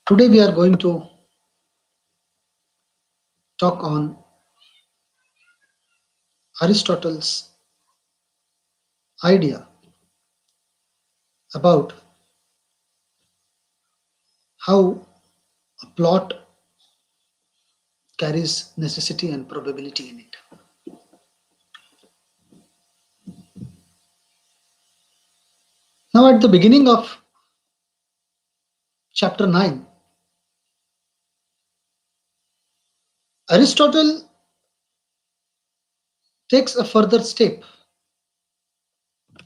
Today we are going to talk on Aristotle's idea about how a plot carries necessity and probability in it. Now, at the beginning of chapter 9, Aristotle takes a further step,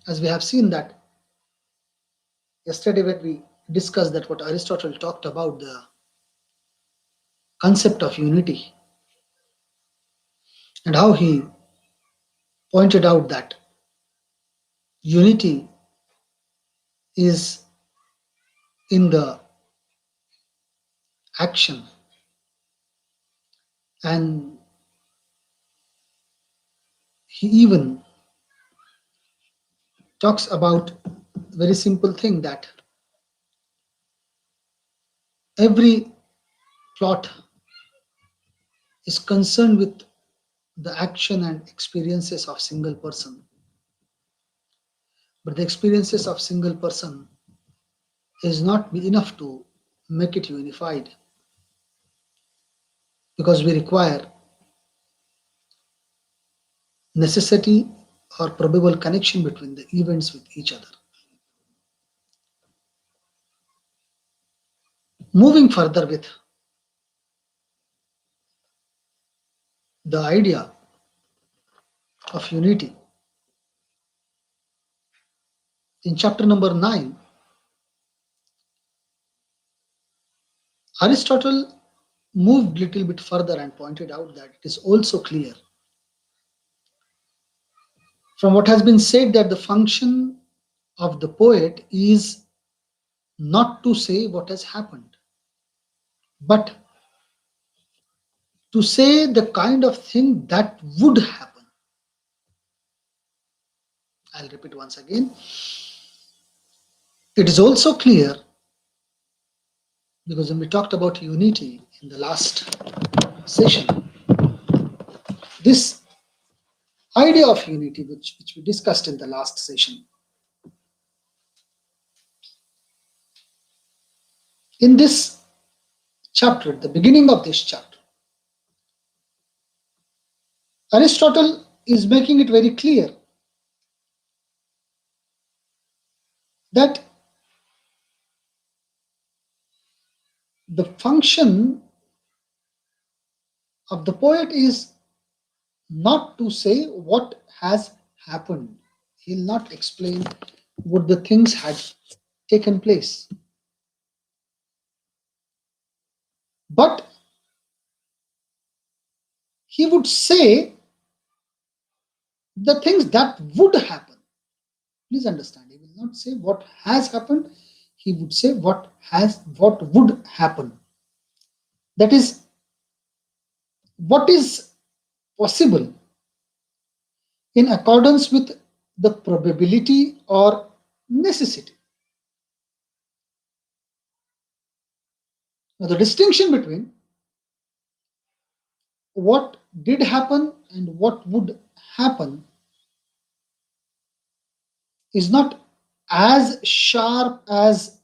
as we have seen that yesterday when we discussed that what Aristotle talked about the concept of unity and how he pointed out that unity is in the action, and he even talks about a very simple thing that every plot is concerned with the action and experiences of single person, but the experiences of single person is not enough to make it unified, because we require necessity or probable connection between the events with each other. Moving further with the idea of unity, in chapter number 9, Aristotle moved a little bit further and pointed out that it is also clear from what has been said that the function of the poet is not to say what has happened, but to say the kind of thing that would happen. I'll repeat once again. It is also clear, because when we talked about unity in the last session, this idea of unity, which we discussed in the last session, in this chapter, at the beginning of this chapter, Aristotle is making it very clear that the function of the poet is not to say what has happened. He'll not explain what the things had taken place, but he would say the things that would happen. Please understand, he will not say what has happened, he would say what would happen. That is, what is possible in accordance with the probability or necessity. Now, the distinction between what did happen and what would happen is not as sharp as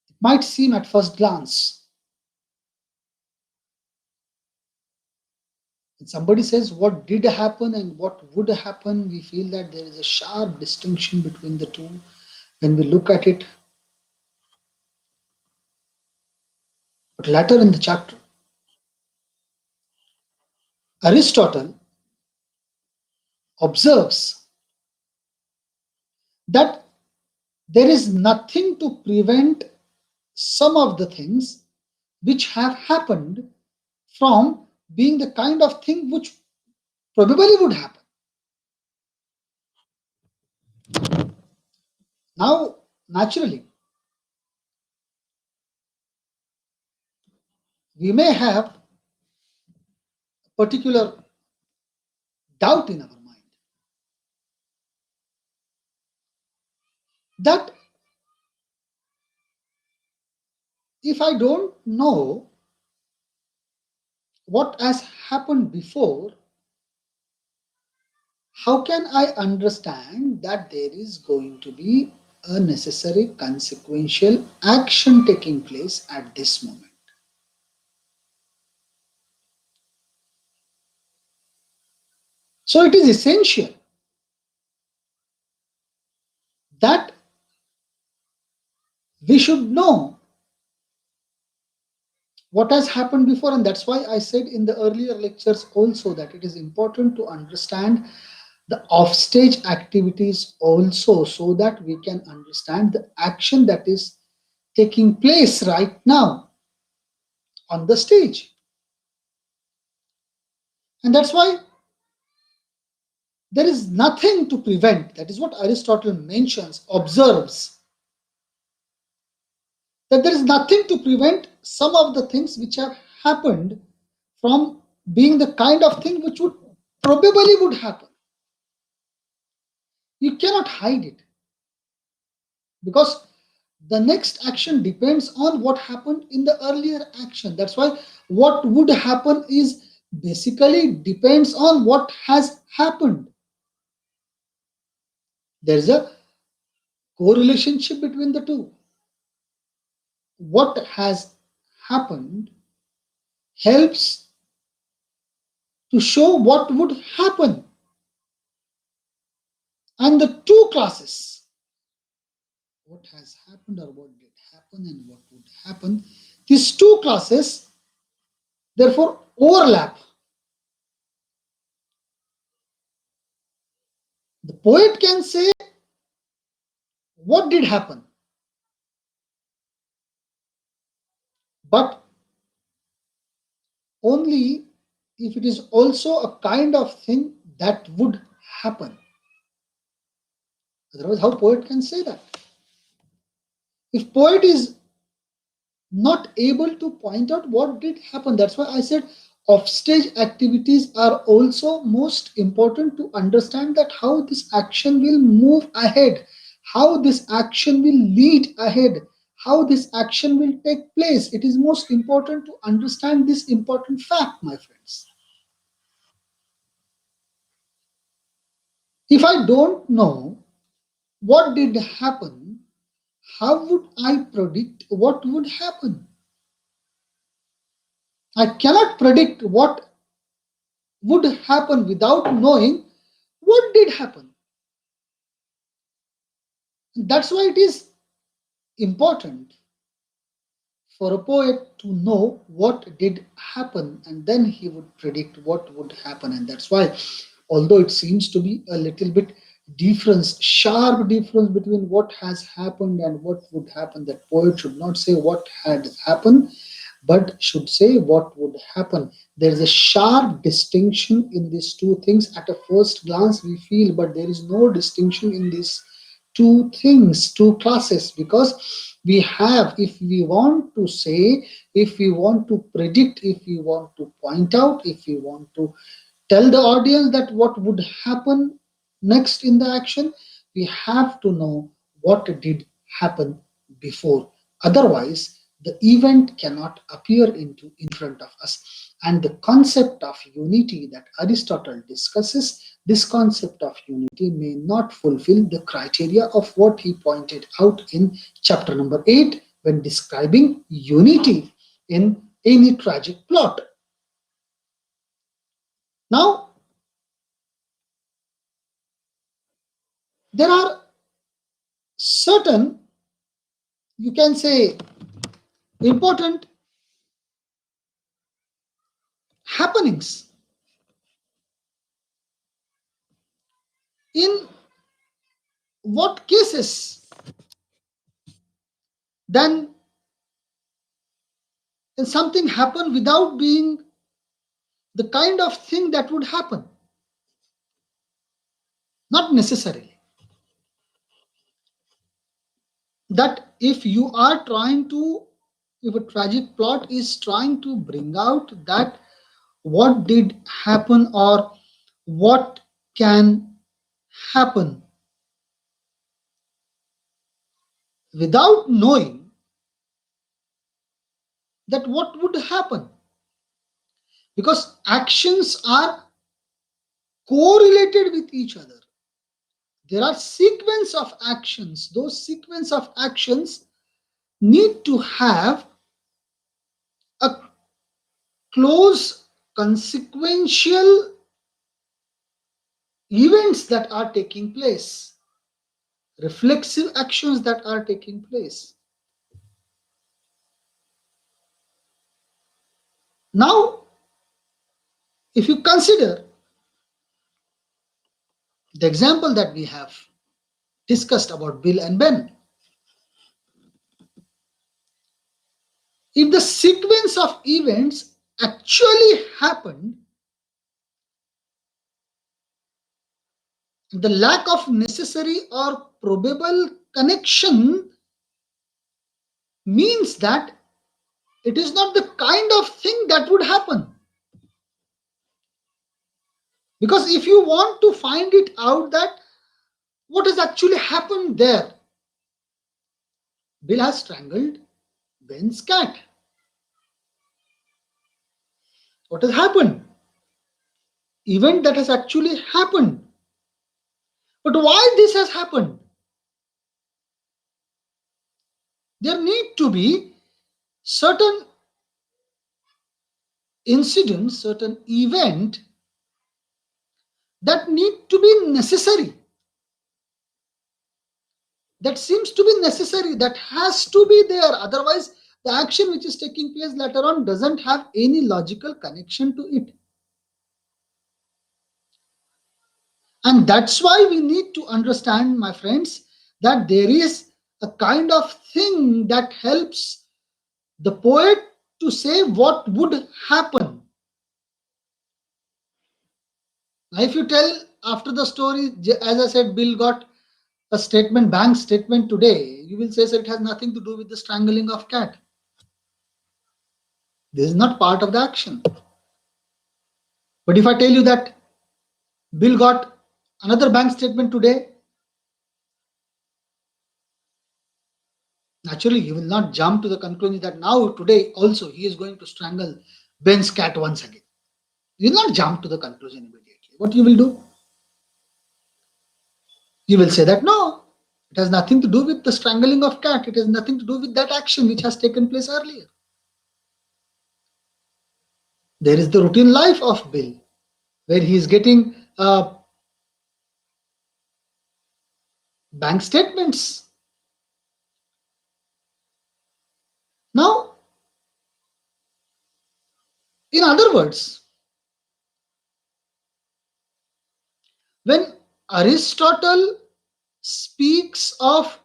it might seem at first glance. When somebody says what did happen and what would happen, we feel that there is a sharp distinction between the two when we look at it. But later in the chapter, Aristotle observes that there is nothing to prevent some of the things which have happened from being the kind of thing which probably would happen. Now, naturally, we may have a particular doubt in our mind that If I don't know what has happened before, how can I understand that there is going to be a necessary consequential action taking place at this moment? So it is essential that we should know what has happened before, and that's why I said in the earlier lectures also that it is important to understand the offstage activities also, so that we can understand the action that is taking place right now on the stage. And that's why there is nothing to prevent. That is what Aristotle mentions, observes, that there is nothing to prevent some of the things which have happened from being the kind of thing which would probably would happen. You cannot hide it, because the next action depends on what happened in the earlier action. That's why what would happen is basically depends on what has happened. There's a correlationship between the two. What has happened helps to show what would happen. And the two classes, what has happened or what did happen and what would happen, these two classes therefore overlap. The poet can say what did happen, but only if it is also a kind of thing that would happen. Otherwise, how poet can say that? If poet is not able to point out what did happen. That's why I said offstage activities are also most important to understand that how this action will move ahead, how this action will lead ahead, how this action will take place. It is most important to understand this important fact, my friends. If I don't know what did happen, how would I predict what would happen? I cannot predict what would happen without knowing what did happen. That's why it is important for a poet to know what did happen, and then he would predict what would happen. And that's why, although it seems to be a little bit difference, sharp difference between what has happened and what would happen, that poet should not say what had happened but should say what would happen. There is a sharp distinction in these two things. At a first glance, we feel, but there is no distinction in these two things, two classes, because we have, if we want to say, if we want to predict, if we want to point out, if we want to tell the audience that what would happen next in the action, we have to know what did happen before. Otherwise, the event cannot appear in front of us. And the concept of unity that Aristotle discusses, this concept of unity may not fulfill the criteria of what he pointed out in chapter number 8 when describing unity in any tragic plot. Now, there are certain, you can say, important happenings in what cases then something happen without being the kind of thing that would happen, not necessarily. That if you are trying to, if a tragic plot is trying to bring out that what did happen or what can happen without knowing that what would happen, because actions are correlated with each other. There are sequence of actions. Those sequence of actions need to have a close consequential events that are taking place, reflexive actions that are taking place. Now, if you consider the example that we have discussed about Bill and Ben, if the sequence of events actually happened, the lack of necessary or probable connection means that it is not the kind of thing that would happen. Because if you want to find it out that what has actually happened there, Bill has strangled Ben's cat. What has happened? Event that has actually happened. But why this has happened? There need to be certain incident, certain event that need to be necessary. That seems to be necessary, that has to be there. Otherwise, the action which is taking place later on doesn't have any logical connection to it. And that's why we need to understand, my friends, that there is a kind of thing that helps the poet to say what would happen. Now, if you tell after the story, as I said, Bill got a statement, bank statement today, you will say that it has nothing to do with the strangling of cat. This is not part of the action. But if I tell you that Bill got another bank statement today, naturally you will not jump to the conclusion that now today also he is going to strangle Ben's cat once again. You will not jump to the conclusion immediately. What you will do? You will say that no, it has nothing to do with the strangling of cat. It has nothing to do with that action which has taken place earlier. There is the routine life of Bill, where he is getting bank statements. Now, in other words, when Aristotle speaks of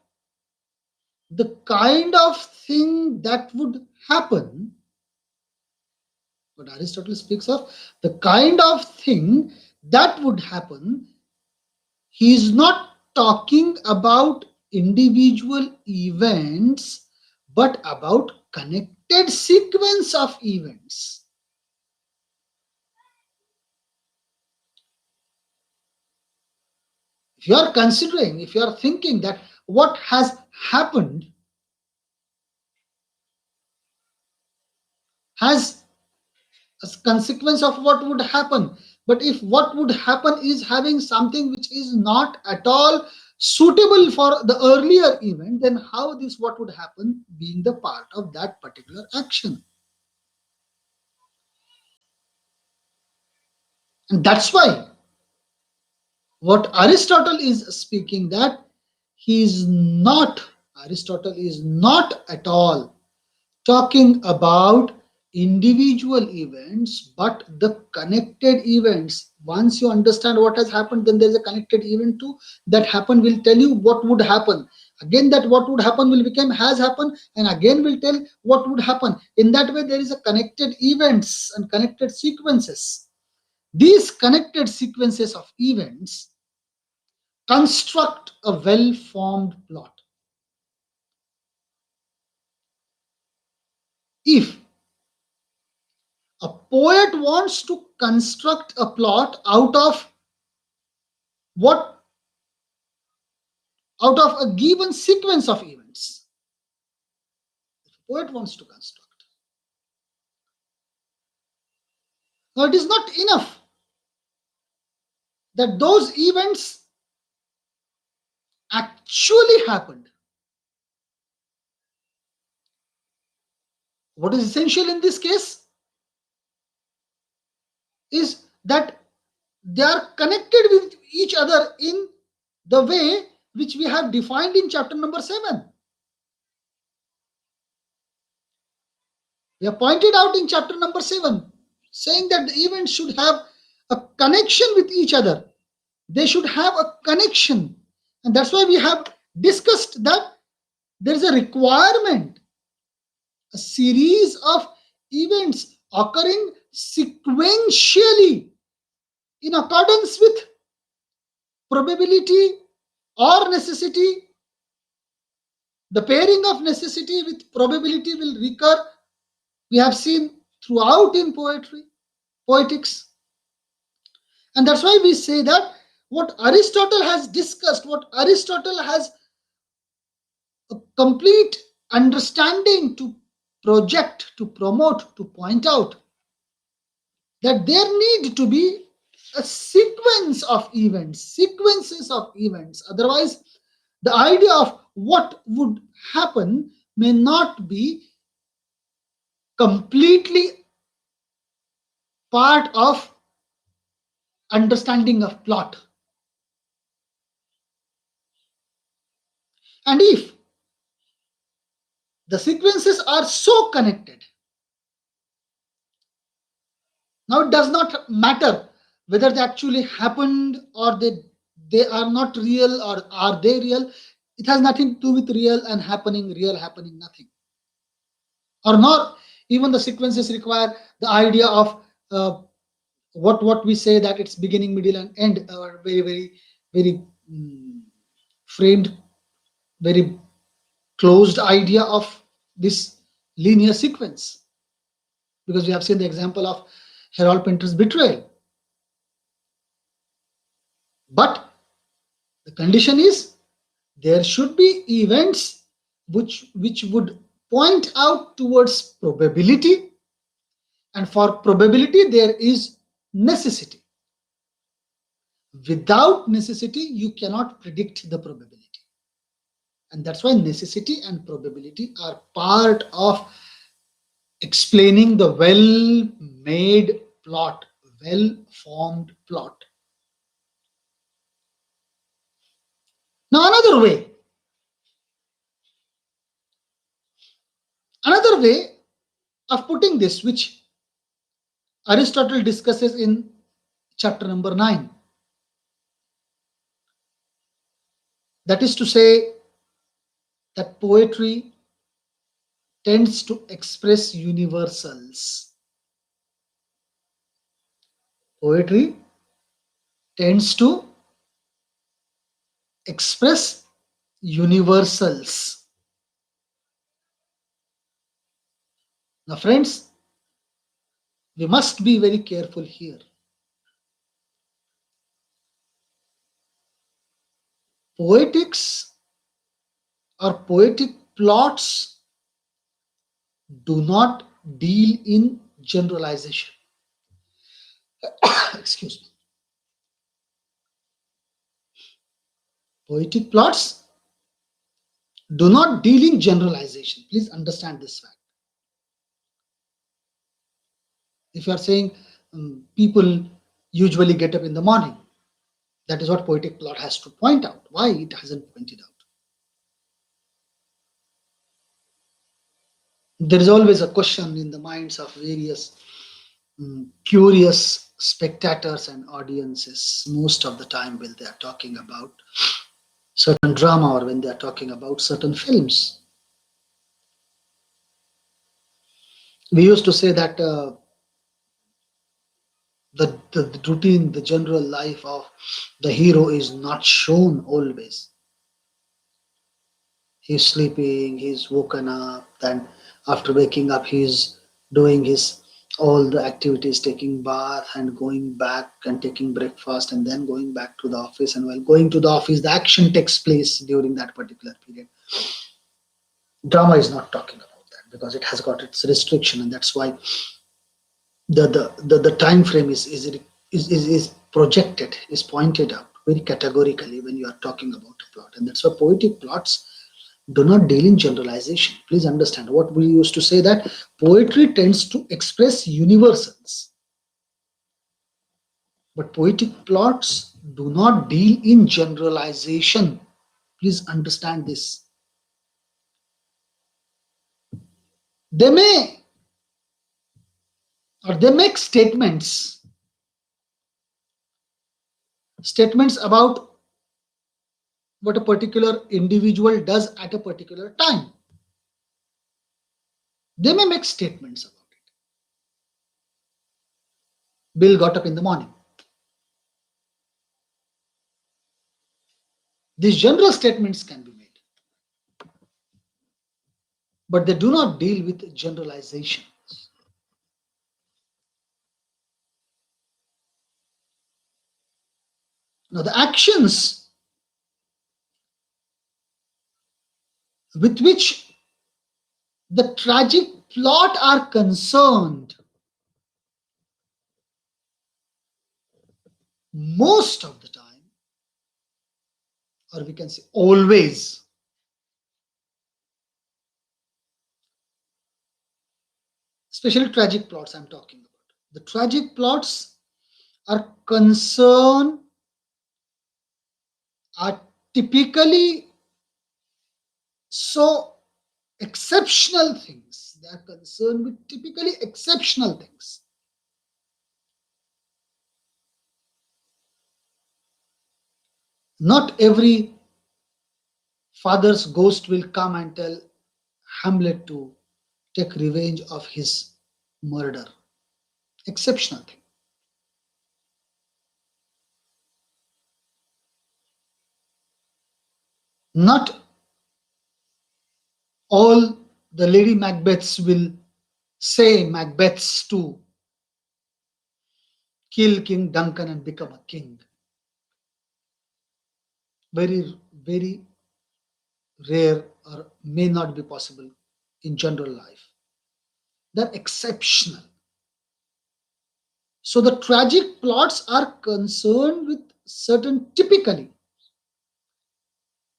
the kind of thing that would happen, but Aristotle speaks of the kind of thing that would happen, he is not talking about individual events, but about connected sequence of events. If you are considering, if you are thinking that what has happened has a consequence of what would happen, but if what would happen is having something which is not at all suitable for the earlier event, then how this what would happen being the part of that particular action? And that's why what Aristotle is speaking, that he is not, Aristotle is not at all talking about individual events but the connected events. Once you understand what has happened, then there's a connected event too that happened, will tell you what would happen. Again, that what would happen will become has happened, and again will tell what would happen. In that way, there is a connected events and connected sequences. These connected sequences of events construct a well formed plot. If a poet wants to construct a plot what out of a given sequence of events, the poet wants to construct. Now, it is not enough that those events actually happened. What is essential in this case is that they are connected with each other in the way which we have defined in chapter number 7. We have pointed out in chapter number 7, saying that the events should have a connection with each other. They should have a connection. And that's why we have discussed that there is a requirement, a series of events occurring sequentially in accordance with probability or necessity. The pairing of necessity with probability will recur. We have seen throughout in poetry, poetics. And that's why we say that what Aristotle has discussed, what Aristotle has a complete understanding to project, to promote, to point out, that there need to be a sequence of events, sequences of events. Otherwise, the idea of what would happen may not be completely part of understanding of plot. And if the sequences are so connected, now it does not matter whether they actually happened or they are not real or are they real. It has nothing to do with real happening, nothing. Or nor even the sequences require the idea of what we say that it's beginning, middle, and end, or very framed, very closed idea of this linear sequence. Because we have seen the example of Harold Pinter's betrayal. But the condition is there should be events which would point out towards probability, and for probability there is necessity. Without necessity you cannot predict the probability, and that's why necessity and probability are part of explaining the well made plot, well formed plot. Now another way of putting this, which Aristotle discusses in chapter number 9, that is to say that poetry tends to express universals. Poetry tends to express universals. Now, friends, we must be very careful here. Poetics or poetic plots do not deal in generalization. Excuse me. Poetic plots do not deal in generalization. Please understand this fact. If you are saying people usually get up in the morning, that is what poetic plot has to point out. Why it hasn't pointed out? There is always a question in the minds of various curious spectators and audiences most of the time when they are talking about certain drama or when they are talking about certain films. We used to say that the routine, the general life of the hero is not shown always. He's sleeping, he's woken up, then after waking up he's doing his all the activities, taking bath and going back and taking breakfast and then going back to the office, and while going to the office the action takes place during that particular period. Drama is not talking about that because it has got its restriction, and that's why The time frame is projected, is pointed out very categorically when you are talking about a plot. And that's why poetic plots do not deal in generalization. Please understand what we used to say, that poetry tends to express universals, but poetic plots do not deal in generalization. Please understand this. They may, or they make statements about what a particular individual does at a particular time. They may make statements about it. Bill got up in the morning. These general statements can be made, but they do not deal with generalization. Now, the actions with which the tragic plot are concerned, most of the time, or we can say always, especially tragic plots I'm talking about. The tragic plots are concerned, are typically so exceptional things. They are concerned with typically exceptional things. Not every father's ghost will come and tell Hamlet to take revenge of his murder. Exceptional thing. Not all the Lady Macbeths will say Macbeths to kill King Duncan and become a king. Very, very rare or may not be possible in general life. They're exceptional. So the tragic plots are concerned with certain typically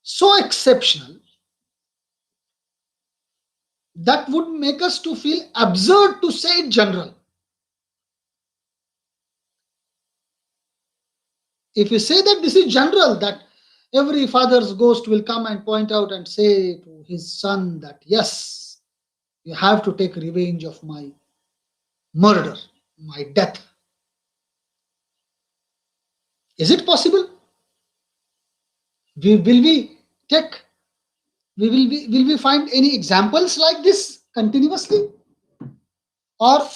so exceptional that would make us to feel absurd to say it general. If you say that this is general, that every father's ghost will come and point out and say to his son that yes, you have to take revenge of my murder, my death. Is it possible? Will we take will we find any examples like this continuously? Or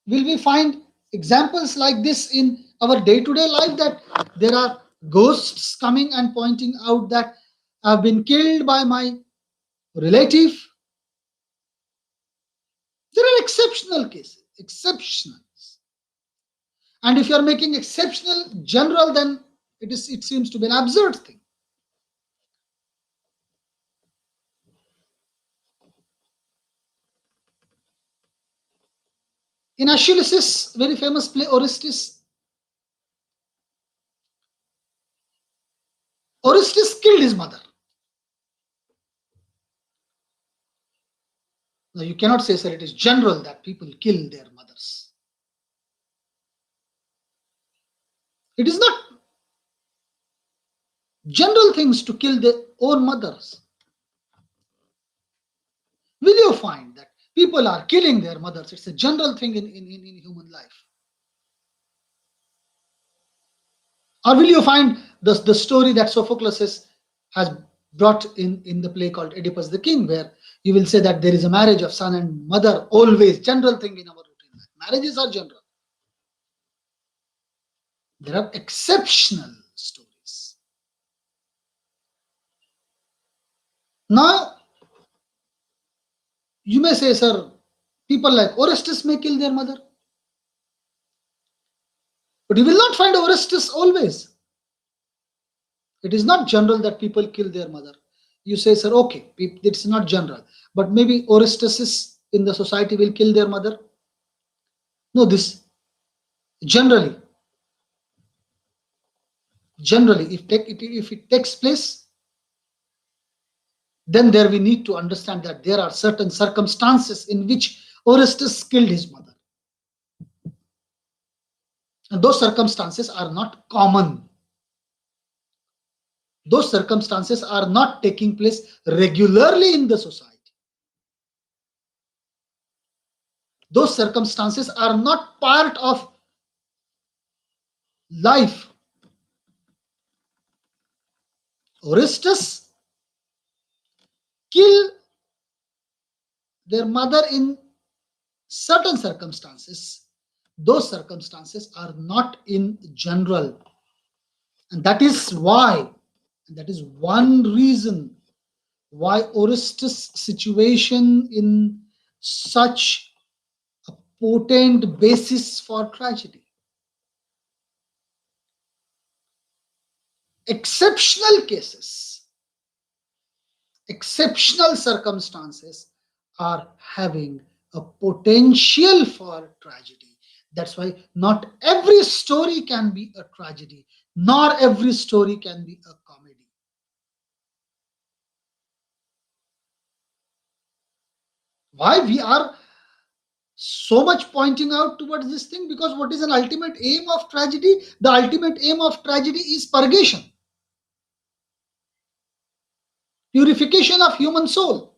will we find examples like this in our day-to-day life, that there are ghosts coming and pointing out that I've been killed by my relative? There are exceptional cases, exceptional. And if you are making exceptional general, then it seems to be an absurd thing. In Aeschylus' very famous play Orestes killed his mother. Now you cannot say, sir, it is general that people kill their mothers. It is not general things to kill their own mothers. Will you find that people are killing their mothers? It's a general thing in human life. Or will you find the story that Sophocles has brought in the play called Oedipus the King, where you will say that there is a marriage of son and mother, always general thing in our routine life. Marriages are general. There are exceptional stories. Now, you may say, sir, people like Orestes may kill their mother. But you will not find Orestes always. It is not general that people kill their mother. You say, sir, okay, it's not general. But maybe Orestes in the society will kill their mother. No, this generally, generally, if it takes place, then there we need to understand that there are certain circumstances in which Orestes killed his mother. And those circumstances are not common. Those circumstances are not taking place regularly in the society. Those circumstances are not part of life. Orestes killed their mother in certain circumstances. Those circumstances are not in general. And that is one reason why Orestes' situation in such a potent basis for tragedy. Exceptional cases, exceptional circumstances are having a potential for tragedy. That's why not every story can be a tragedy, nor every story can be a comedy. Why we are so much pointing out towards this thing? Because what is an ultimate aim of tragedy? The ultimate aim of tragedy is purgation, purification of human soul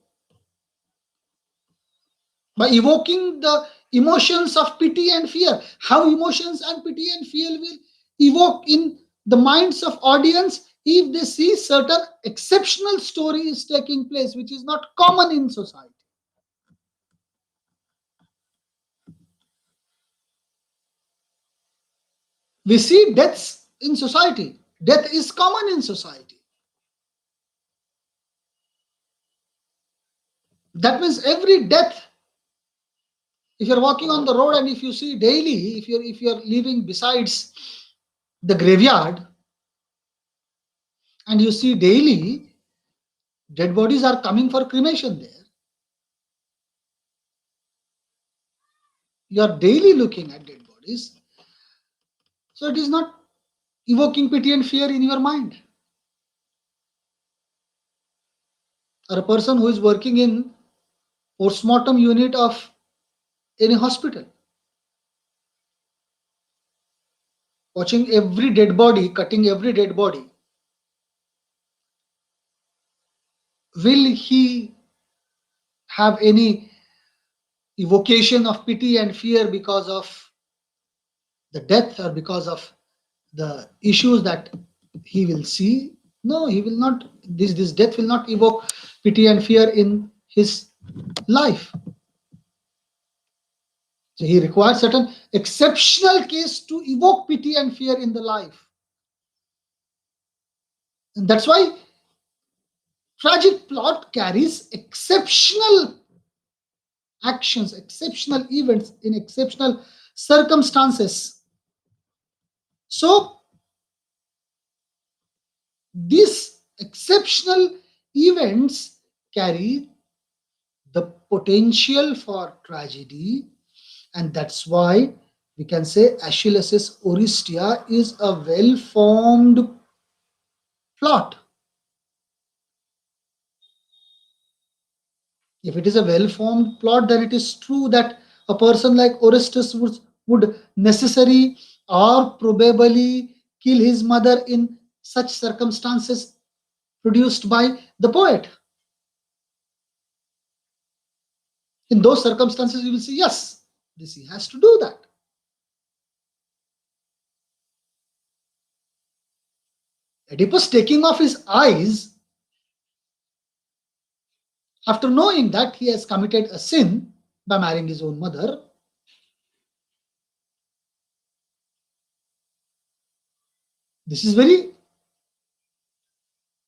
by evoking the emotions of pity and fear. How emotions and pity and fear will evoke in the minds of audience if they see certain exceptional stories taking place which is not common in society. We see deaths in society. Death is common in society. That means every death, if you're walking on the road and if you see daily, if you're living besides the graveyard and you see daily dead bodies are coming for cremation there, you are daily looking at dead bodies, so it is not evoking pity and fear in your mind. Or a person who is working in postmortem unit of any hospital, watching every dead body, cutting every dead body, will he have any evocation of pity and fear because of the death or because of the issues that he will see? No, he will not. This death will not evoke pity and fear in his life. So he requires certain exceptional case to evoke pity and fear in the life. And that's why tragic plot carries exceptional actions, exceptional events in exceptional circumstances. So these exceptional events carry the potential for tragedy, and that's why we can say Achilles' Orestia is a well formed plot. If it is a well formed plot, then it is true that a person like Orestes would necessarily or probably kill his mother in such circumstances produced by the poet. In those circumstances, you will see, yes, this he has to do that. Oedipus taking off his eyes after knowing that he has committed a sin by marrying his own mother, this is very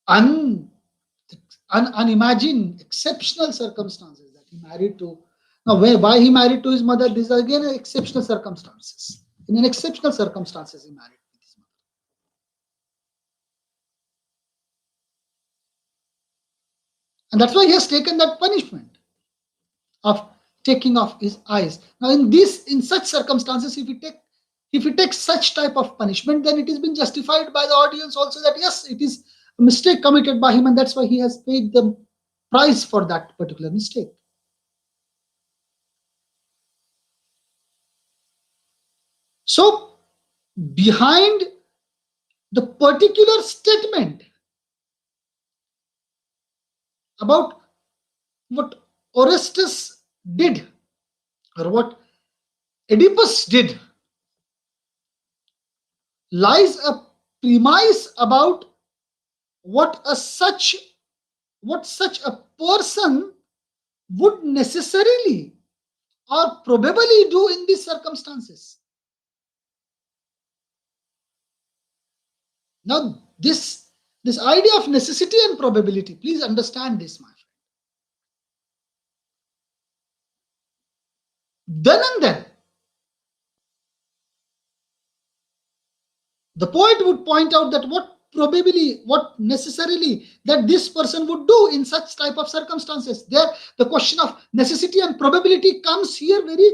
un, unimagined, exceptional circumstances that he married to. Now, why he married to his mother? These are again exceptional circumstances. In an exceptional circumstances, he married with his mother, and that's why he has taken that punishment of taking off his eyes. Now, in such circumstances, if he takes such type of punishment, then it has been justified by the audience also that yes, it is a mistake committed by him, and that's why he has paid the price for that particular mistake. So, behind the particular statement about what Orestes did or what Oedipus did lies a premise about what a such what such a person would necessarily or probably do in these circumstances. Now, this idea of necessity and probability, please understand this, my friend. Then and then, the poet would point out that what probably, what necessarily that this person would do in such type of circumstances. There, the question of necessity and probability comes here very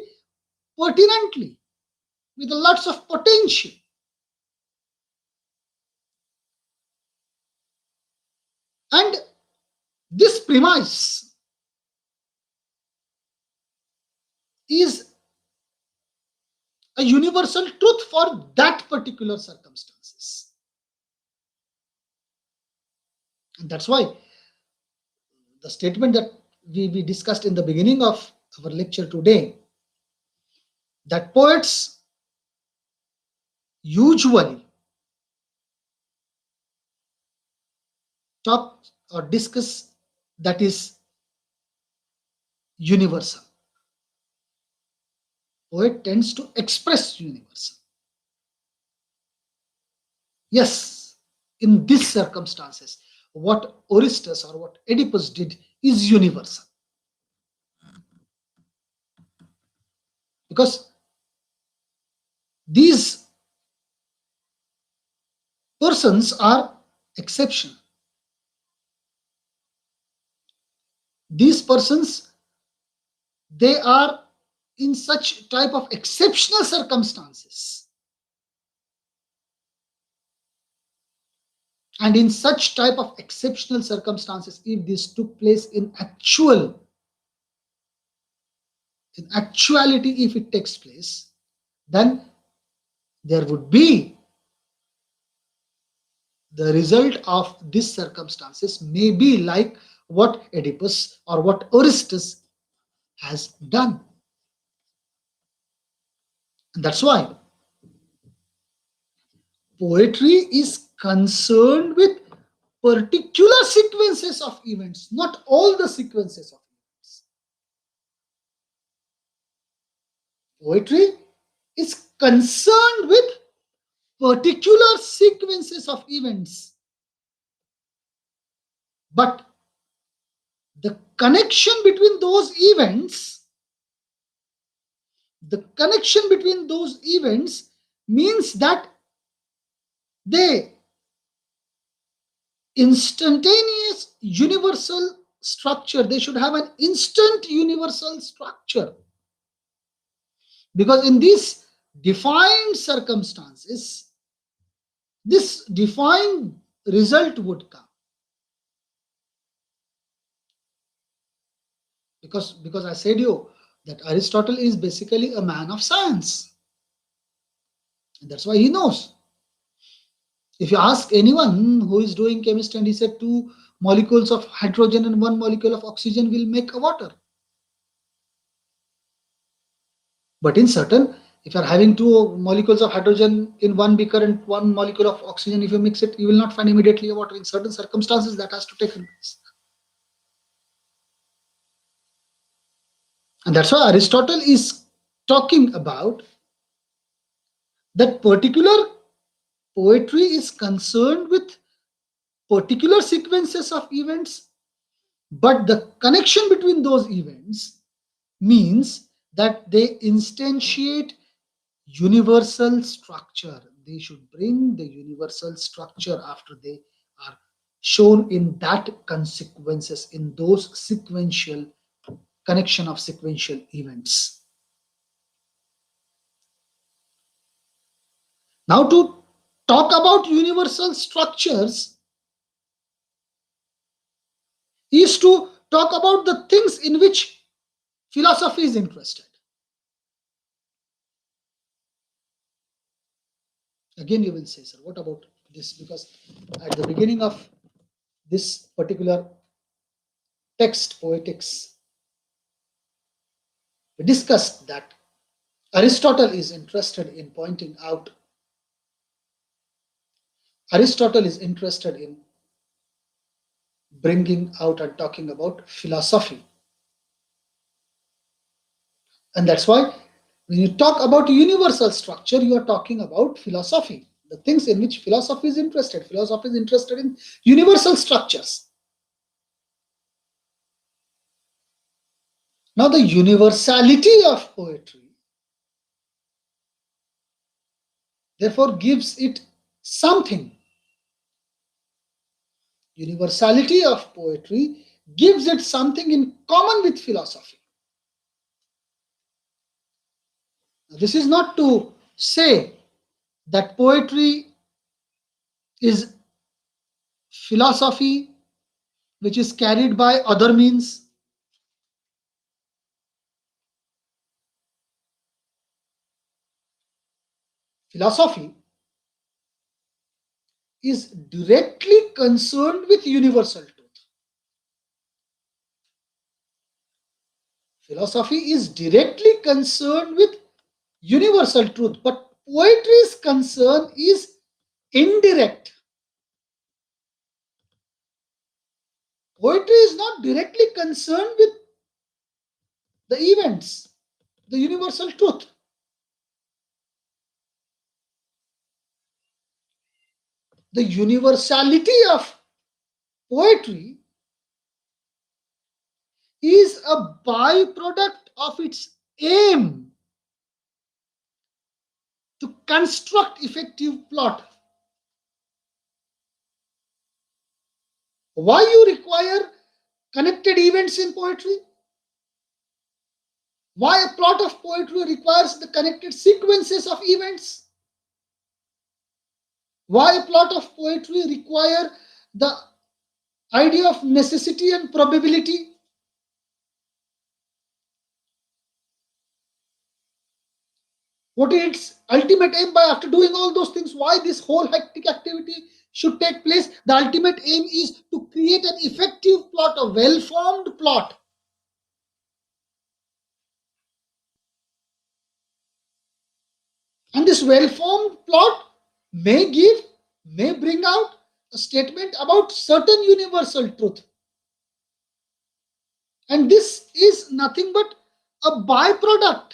pertinently with lots of potential. And this premise is a universal truth for that particular circumstances. And that's why the statement that we discussed in the beginning of our lecture today, that poets usually talk or discuss that is universal. Poet tends to express universal. Yes, in these circumstances, what Orestes or what Oedipus did is universal. Because these persons are exceptional. These persons, they are in such type of exceptional circumstances, and in such type of exceptional circumstances, if this took place in actuality, if it takes place, then there would be the result of these circumstances may be like what Oedipus or what Orestes has done. And that's why poetry is concerned with particular sequences of events, not all the sequences of events. Poetry is concerned with particular sequences of events, but the connection between those events, the connection between those events means that they instantaneous universal structure, they should have an instant universal structure, because in these defined circumstances this defined result would come, because I said you that Aristotle is basically a man of science, and that's why he knows. If you ask anyone who is doing chemistry and he said two molecules of hydrogen and one molecule of oxygen will make a water, but in certain, if you are having two molecules of hydrogen in one beaker and one molecule of oxygen, if you mix it, you will not find immediately a water. In certain circumstances, that has to take place. And that's why Aristotle is talking about that particular poetry is concerned with particular sequences of events, but the connection between those events means that they instantiate universal structure. They should bring the universal structure after they are shown in that consequences, in those sequential connection of sequential events. Now, to talk about universal structures is to talk about the things in which philosophy is interested. Again, you will say, sir, what about this? Because at the beginning of this particular text, Poetics, we discussed that Aristotle is interested in pointing out, Aristotle is interested in bringing out and talking about philosophy. And that's why when you talk about universal structure, you are talking about philosophy, the things in which philosophy is interested. Philosophy is interested in universal structures. Now, the universality of poetry therefore gives it something. Universality of poetry gives it something in common with philosophy. This is not to say that poetry is philosophy which is carried by other means. Philosophy is directly concerned with universal truth. Philosophy is directly concerned with universal truth, but poetry's concern is indirect. Poetry is not directly concerned with the events, the universal truth. The universality of poetry is a byproduct of its aim to construct effective plot. Why you require connected events in poetry? Why a plot of poetry requires the connected sequences of events? Why a plot of poetry require the idea of necessity and probability? What is its ultimate aim? By after doing all those things, why this whole hectic activity should take place? The ultimate aim is to create an effective plot, a well-formed plot. And this well-formed plot may bring out a statement about certain universal truth. And this is nothing but a byproduct.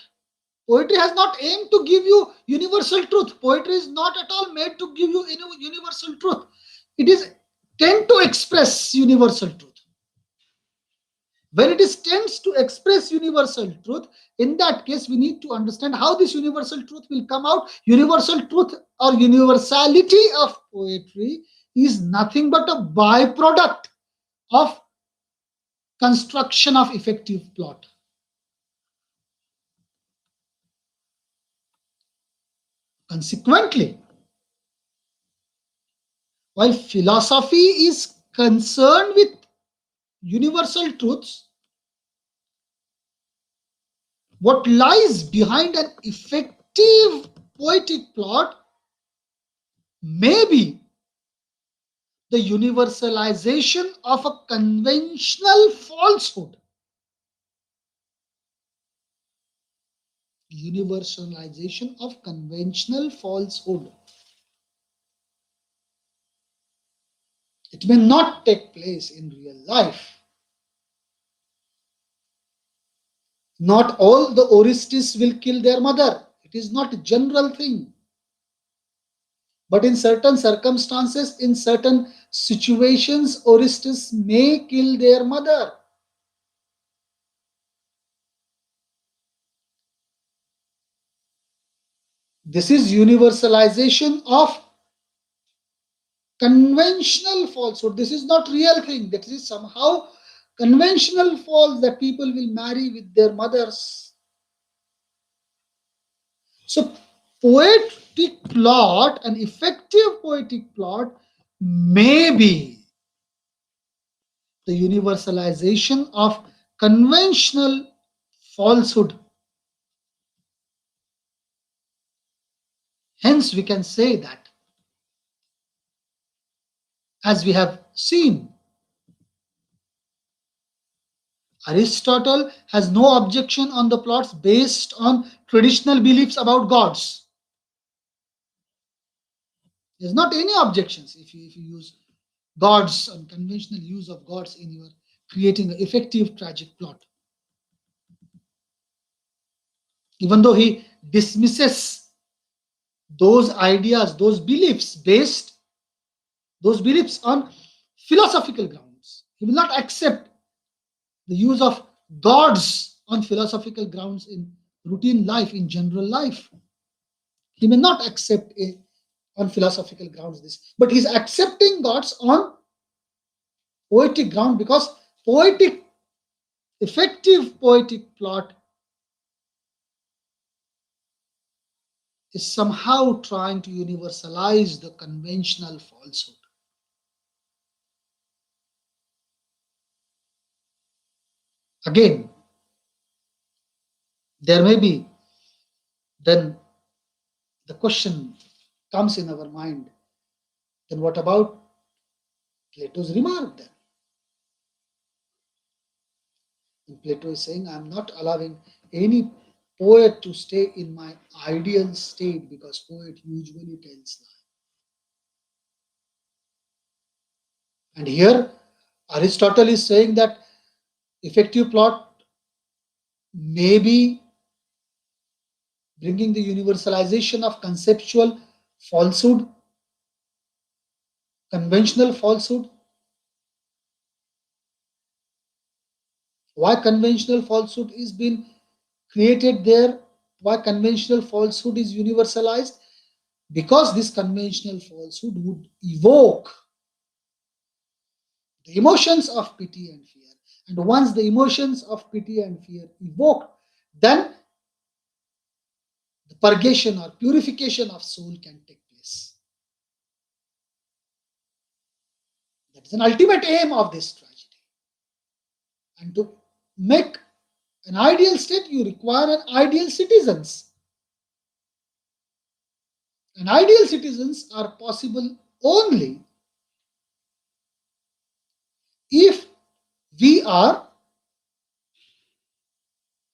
Poetry has not aimed to give you universal truth. Poetry is not at all made to give you universal truth. It is tend to express universal truth. When it is tends to express universal truth, in that case, we need to understand how this universal truth will come out. Universal truth or universality of poetry is nothing but a byproduct of construction of effective plot. Consequently, while philosophy is concerned with universal truths, what lies behind an effective poetic plot may be the universalization of a conventional falsehood. Universalization of conventional falsehood. It may not take place in real life. Not all the Orestes will kill their mother. It is not a general thing. But in certain circumstances, in certain situations, Orestes may kill their mother. This is universalization of conventional falsehood. This is not real thing. That is somehow conventional false that people will marry with their mothers. So, poetic plot, an effective poetic plot, may be the universalization of conventional falsehood. Hence, we can say that, as we have seen, Aristotle has no objection on the plots based on traditional beliefs about gods. There's not any objections if you use gods and conventional use of gods in your creating an effective tragic plot. Even though he dismisses those ideas, those beliefs on philosophical grounds. He will not accept the use of gods on philosophical grounds in routine life, in general life. He may not accept on philosophical grounds this, but he's accepting gods on poetic ground because poetic, effective poetic plot is somehow trying to universalize the conventional falsehood. Again, there may be then the question comes in our mind, then what about Plato's remark then? And Plato is saying, I'm not allowing any poet to stay in my ideal state because poet usually tells lie. And here Aristotle is saying that effective plot may be bringing the universalization of conceptual falsehood, conventional falsehood. Why conventional falsehood is being created there? Why conventional falsehood is universalized? Because this conventional falsehood would evoke the emotions of pity and fear. And once the emotions of pity and fear evoked, then the purgation or purification of soul can take place. That is an ultimate aim of this tragedy. And to make an ideal state, you require an ideal citizens. And ideal citizens are possible only if we are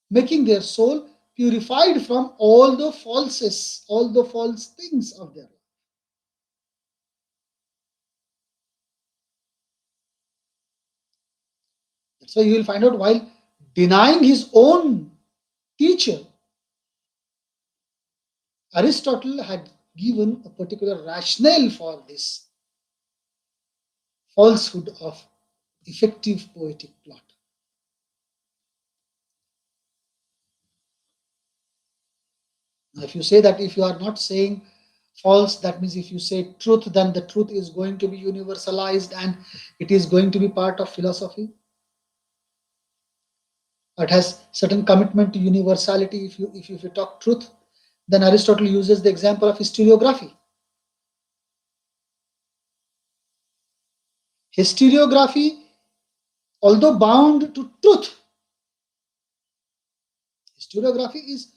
making their soul purified from all the falses, all the false things of their life. That's why you will find out while denying his own teacher, Aristotle had given a particular rationale for this falsehood of effective poetic plot. Now, if you say that if you are not saying false, that means if you say truth, then the truth is going to be universalized and it is going to be part of philosophy. It has certain commitment to universality. If you talk truth, then Aristotle uses the example of historiography. Historiography, although bound to truth, historiography is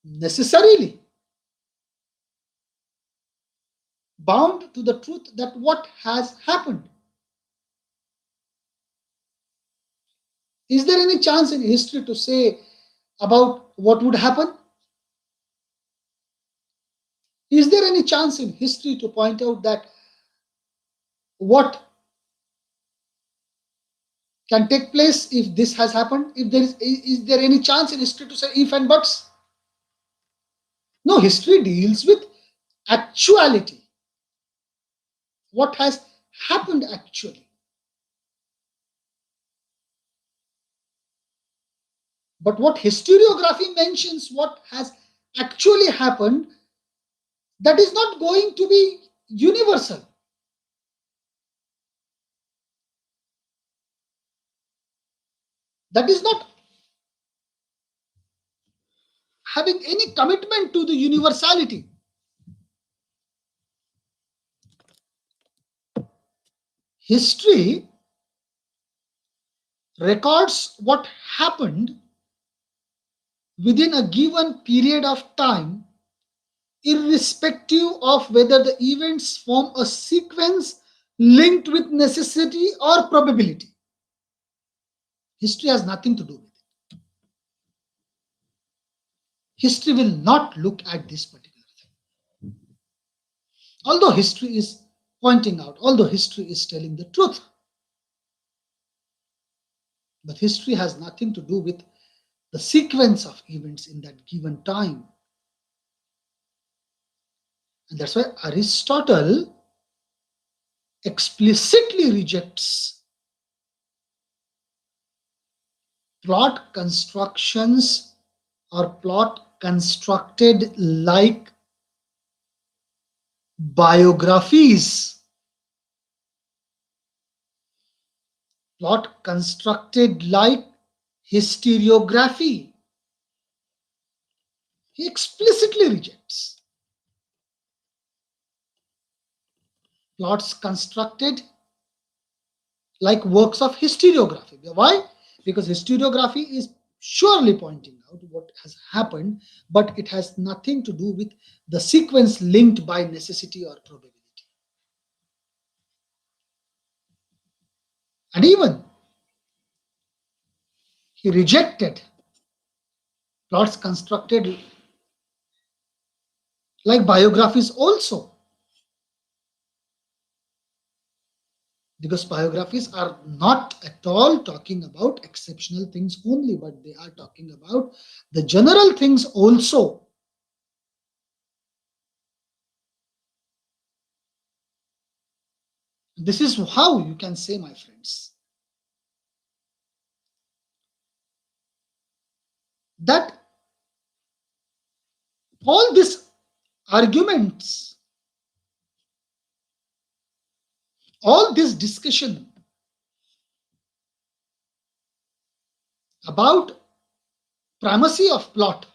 necessarily bound to the truth that what has happened. Is there any chance in history to say about what would happen? Is there any chance in history to point out that what can take place if this has happened? If there is there any chance in history to say if and buts? No, history deals with actuality. What has happened actually. But what historiography mentions what has actually happened, that is not going to be universal. that is not having any commitment to the universality. History records what happened within a given period of time, irrespective of whether the events form a sequence linked with necessity or probability. History has nothing to do with it. History will not look at this particular thing. Although history is pointing out, although history is telling the truth, but history has nothing to do with the sequence of events in that given time. And that's why Aristotle explicitly rejects plot constructions or plot constructed like biographies, plot constructed like historiography. He explicitly rejects plots constructed like works of historiography. Why? Because historiography is surely pointing out what has happened, but it has nothing to do with the sequence linked by necessity or probability. And even he rejected plots constructed like biographies also, because biographies are not at all talking about exceptional things only, but they are talking about the general things also. This is how you can say, my friends, that all these arguments, all this discussion about primacy of plot,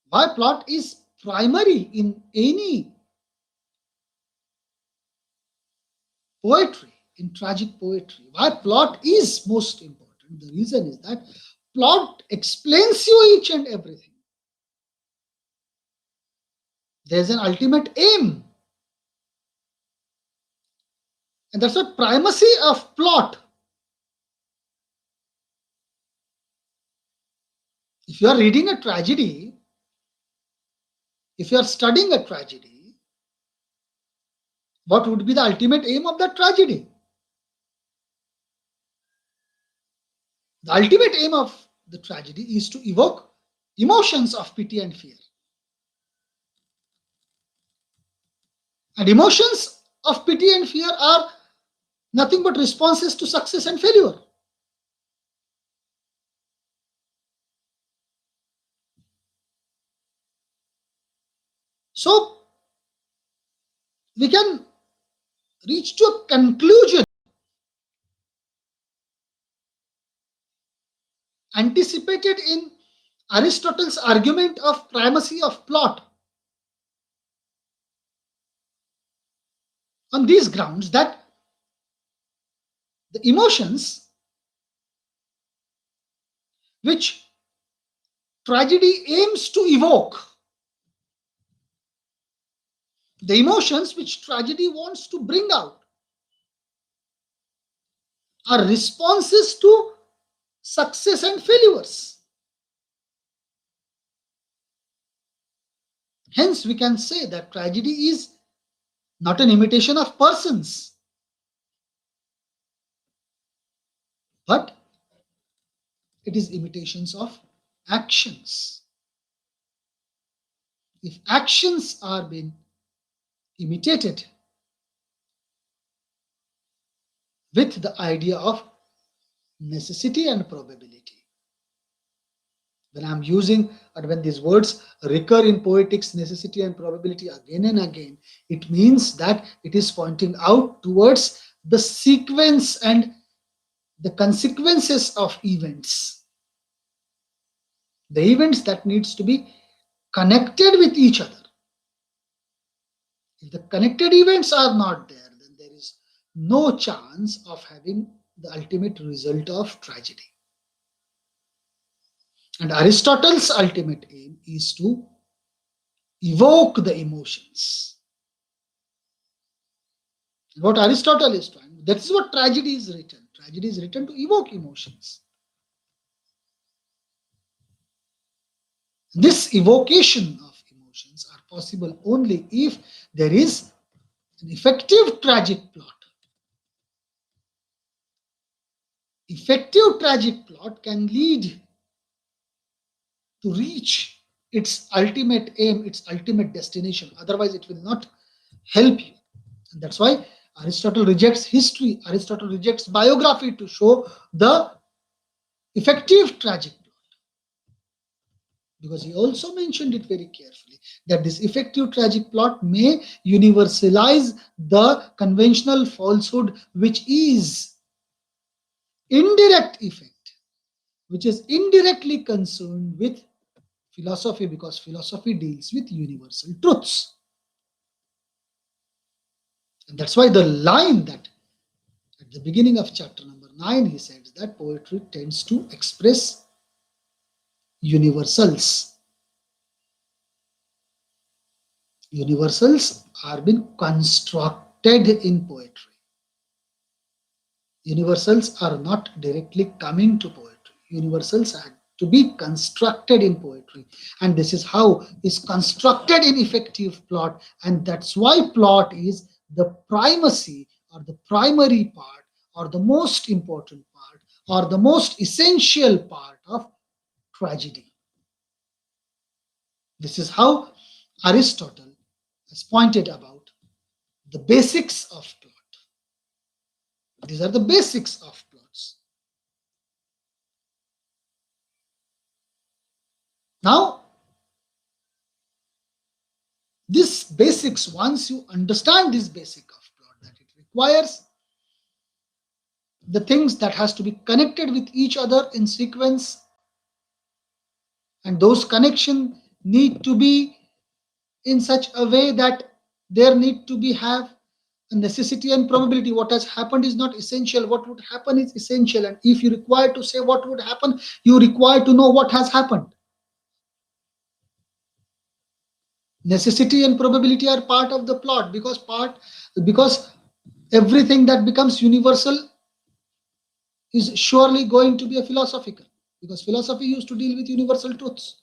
why plot is primary in any poetry, in tragic poetry, why plot is most important. The reason is that plot explains you each and everything. There's an ultimate aim, and that's a primacy of plot. If you are reading a tragedy, if you are studying a tragedy, what would be the ultimate aim of that tragedy? The ultimate aim of the tragedy is to evoke emotions of pity and fear. And emotions of pity and fear are nothing but responses to success and failure. So we can reach to a conclusion anticipated in Aristotle's argument of primacy of plot on these grounds that the emotions which tragedy aims to evoke, the emotions which tragedy wants to bring out, are responses to success and failures. Hence, we can say that tragedy is not an imitation of persons, but it is imitations of actions. If actions are being imitated with the idea of necessity and probability, when I'm using or when these words recur in poetics, necessity and probability again and again, it means that it is pointing out towards the sequence and the consequences of events, the events that needs to be connected with each other. If the connected events are not there, then there is no chance of having the ultimate result of tragedy. And Aristotle's ultimate aim is to evoke the emotions. What Aristotle is trying, that is what tragedy is written. Tragedy is written to evoke emotions. This evocation of emotions are possible only if there is an effective tragic plot. Effective tragic plot can lead to reach its ultimate aim, its ultimate destination. Otherwise, it will not help you. And that's why Aristotle rejects history, Aristotle rejects biography to show the effective tragic plot. Because he also mentioned it very carefully that this effective tragic plot may universalize the conventional falsehood, which is indirect effect, which is indirectly concerned with philosophy, because philosophy deals with universal truths. And that's why the line that at the beginning of chapter number 9 he says that poetry tends to express universals. Universals are being constructed in poetry. Universals are not directly coming to poetry. Universals are to be constructed in poetry. And this is how is constructed in effective plot. And that's why plot is the primacy or the primary part or the most important part or the most essential part of tragedy. This is how Aristotle has pointed about the basics of plot. These are the basics of plots. Now, this basics, once you understand this basic of plot, that it requires the things that has to be connected with each other in sequence, and those connection need to be in such a way that there need to be have a necessity and probability. What has happened is not essential, what would happen is essential. And if you require to say what would happen, you require to know what has happened. Necessity and probability are part of the plot, because everything that becomes universal is surely going to be a philosophical, because philosophy used to deal with universal truths.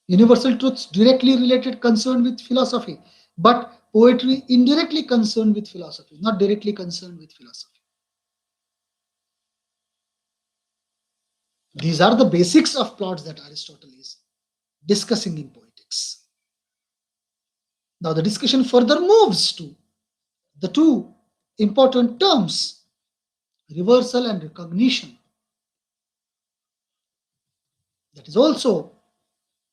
Universal truths directly related concerned with philosophy, but poetry indirectly concerned with philosophy, not directly concerned with philosophy. These are the basics of plots that Aristotle is discussing in Poetics. Now the discussion further moves to the two important terms, reversal and recognition. That is also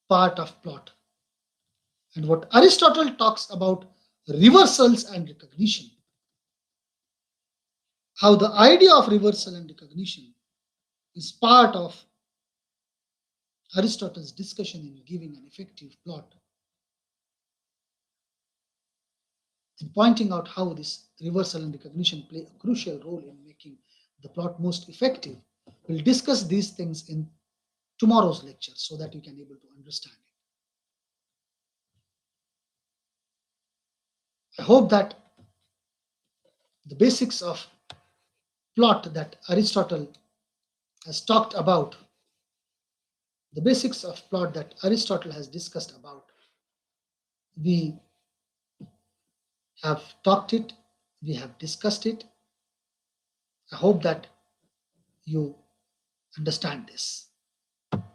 part of plot. And what Aristotle talks about reversals and recognition, how the idea of reversal and recognition is part of Aristotle's discussion in giving an effective plot, and pointing out how this reversal and recognition play a crucial role in making the plot most effective. We'll discuss these things in tomorrow's lecture so that you can able to understand it. I hope that the basics of plot that Aristotle has talked about, the basics of plot that Aristotle has discussed about, we have talked it, we have discussed it. I hope that you understand this.